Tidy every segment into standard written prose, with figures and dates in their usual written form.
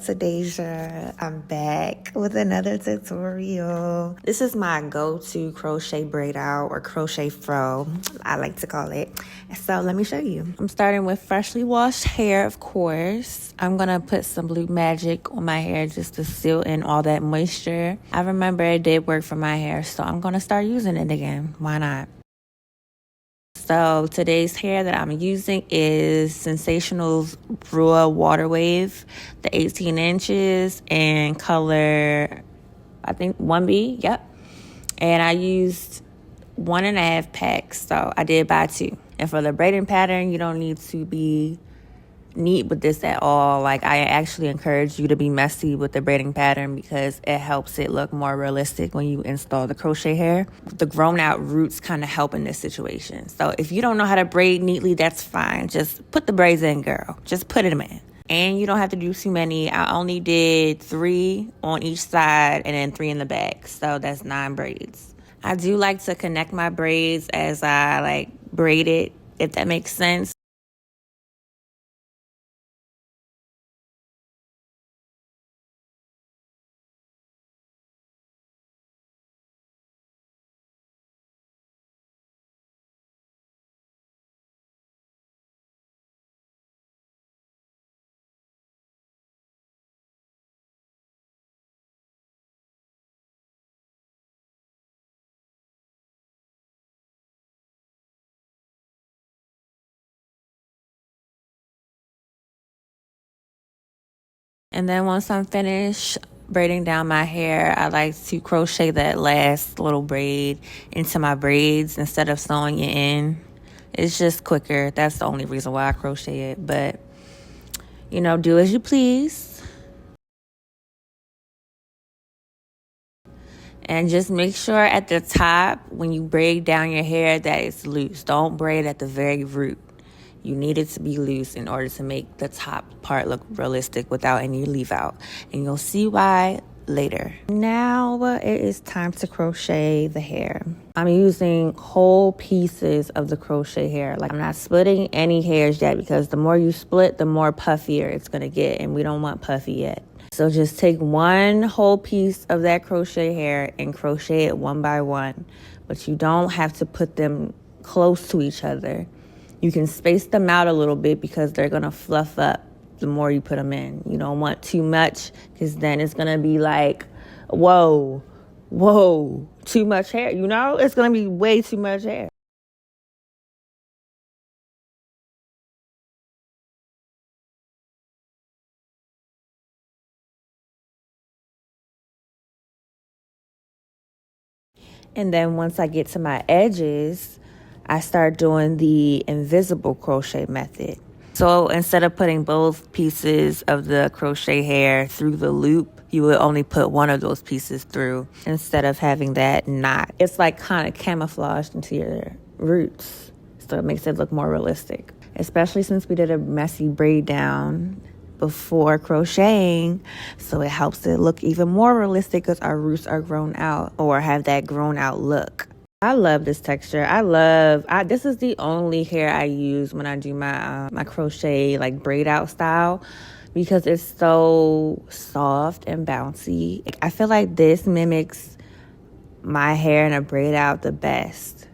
it's a.dai.sha. I'm back with another tutorial. This is my go-to crochet braid out or crochet fro, I like to call it. So let me show you. I'm starting with freshly washed hair, of course. I'm gonna put some Blue Magic on my hair just to seal in all that moisture. I remember it did work for my hair, so I'm gonna start using it again. Why not? So today's hair that I'm using is Sensationnel Ruwa Water Wave, the 18 inches and color, I think 1B, yep. And I used 1.5 packs, so I did buy 2. And for the braiding pattern, you don't need to be neat with this at all. Like, I actually encourage you to be messy with the braiding pattern because it helps it look more realistic when you install the crochet hair. The grown out roots kind of help in this situation. So if you don't know how to braid neatly, that's fine. Just put the braids in, girl. Just put them in. And you don't have to do too many. I only did 3 on each side and then 3 in the back. So that's 9 braids. I do like to connect my braids as I braid it, if that makes sense. And then once I'm finished braiding down my hair, I like to crochet that last little braid into my braids instead of sewing it in. It's just quicker. That's the only reason why I crochet it. But, you know, do as you please. And just make sure at the top, when you braid down your hair, that it's loose. Don't braid at the very root. You need it to be loose in order to make the top part look realistic without any leave out. And you'll see why later. Now it is time to crochet the hair. I'm using whole pieces of the crochet hair. Like, I'm not splitting any hairs yet because the more you split, the more puffier it's gonna get, and we don't want puffy yet. So just take one whole piece of that crochet hair and crochet it one by one. But you don't have to put them close to each other. You can space them out a little bit because they're gonna fluff up the more you put them in. You don't want too much because then it's gonna be like, whoa, too much hair. You know, it's gonna be way too much hair. And then once I get to my edges, I start doing the invisible crochet method. So instead of putting both pieces of the crochet hair through the loop, you would only put one of those pieces through instead of having that knot. It's like kind of camouflaged into your roots. So it makes it look more realistic. Especially since we did a messy braid down before crocheting, so it helps it look even more realistic because our roots are grown out or have that grown out look. I love this texture. This is the only hair I use when I do my crochet braid out style because it's so soft and bouncy. I feel like this mimics my hair in a braid out the best,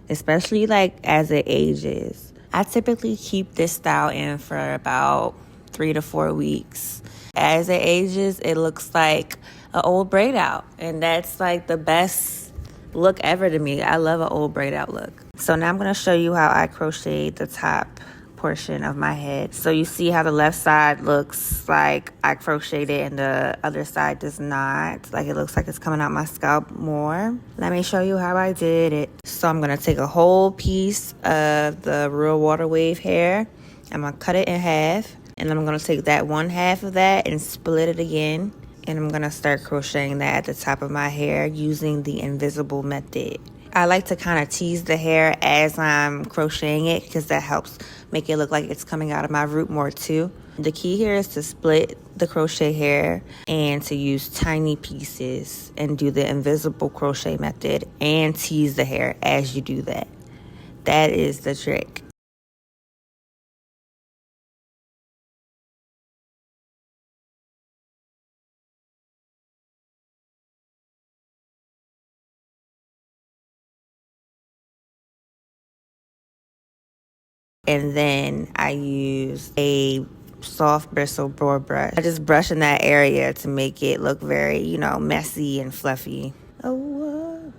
especially as it ages. I typically keep this style in for about 3 to 4 weeks. As it ages, it looks like an old braid out, and that's the best look ever to me. I love an old braid out look. So now I'm going to show you how I crochet the top portion of my head. So you see how the left side looks like I crocheted it and the other side does not. It looks like it's coming out my scalp more. Let me show you how I did it. So I'm going to take a whole piece of the Ruwa Water Wave hair. I'm going to cut it in half. And I'm going to take that one half of that and split it again. And I'm going to start crocheting that at the top of my hair using the invisible method. I like to kind of tease the hair as I'm crocheting it because that helps make it look like it's coming out of my root more too. The key here is to split the crochet hair and to use tiny pieces and do the invisible crochet method and tease the hair as you do that. That is the trick. and then I use a soft bristle board brush. I just brush in that area to make it look very, you know, messy and fluffy.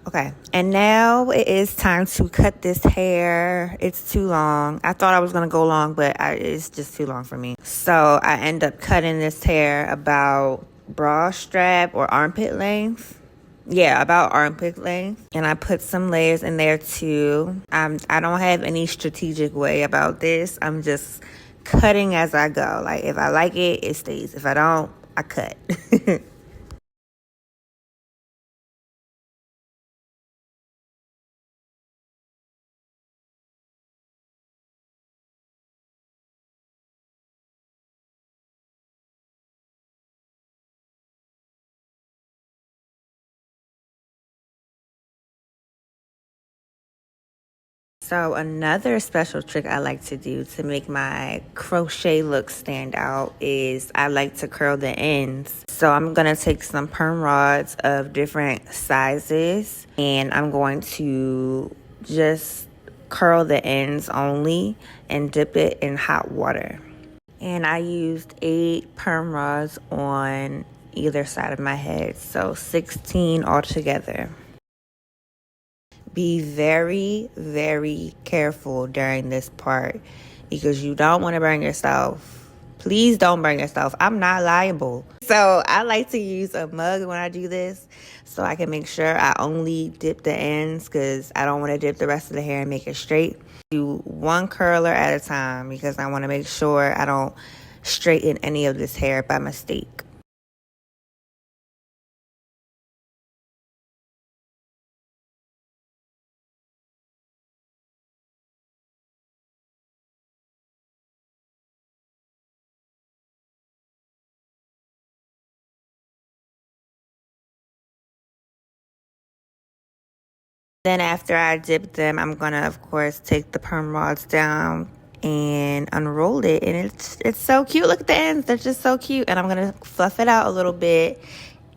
Okay, and now it is time to cut this hair. It's too long. I thought I was gonna go long, but it's just too long for me. So I end up cutting this hair about bra strap or armpit length. Yeah, about armpit length. And I put some layers in there too. I don't have any strategic way about this. I'm just cutting as I go. Like, if I like it, it stays. If I don't, I cut. So another special trick I like to do to make my crochet look stand out is I like to curl the ends. So I'm going to take some perm rods of different sizes and I'm going to just curl the ends only and dip it in hot water. And I used 8 perm rods on either side of my head, so 16 altogether. Be very, very careful during this part because you don't want to burn yourself. Please don't burn yourself. I'm not liable. So I like to use a mug when I do this so I can make sure I only dip the ends because I don't want to dip the rest of the hair and make it straight. Do one curler at a time because I want to make sure I don't straighten any of this hair by mistake. Then after I dip them, I'm gonna of course take the perm rods down and unroll it, and it's so cute. Look at the ends, they're just so cute. And I'm gonna fluff it out a little bit,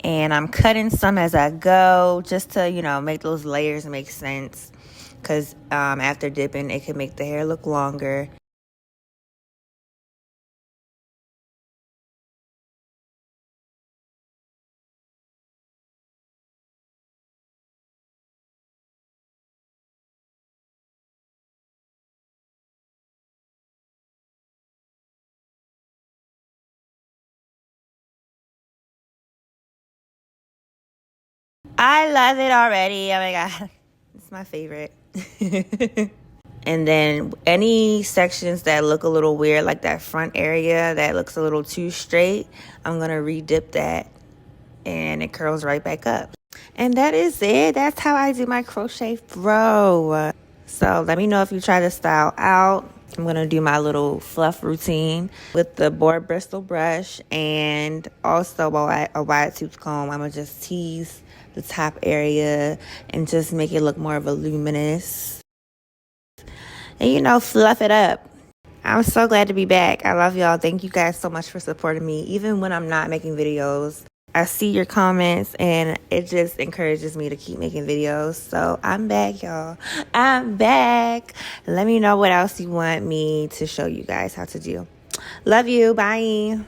and I'm cutting some as I go just to, you know, make those layers make sense, because after dipping it can make the hair look longer. I love it already. Oh my god, it's my favorite. And then any sections that look a little weird, like that front area that looks a little too straight, I'm going to re-dip that and it curls right back up. And that is it. That's how I do my crochet fro. So let me know if you try this style out. I'm going to do my little fluff routine with the board bristle brush and also a wide tooth comb. I'm going to just tease the top area and just make it look more voluminous. And, you know, fluff it up. I'm so glad to be back. I love y'all. Thank you guys so much for supporting me, even when I'm not making videos. I see your comments, and it just encourages me to keep making videos. So I'm back, y'all. I'm back. Let me know what else you want me to show you guys how to do. Love you. Bye.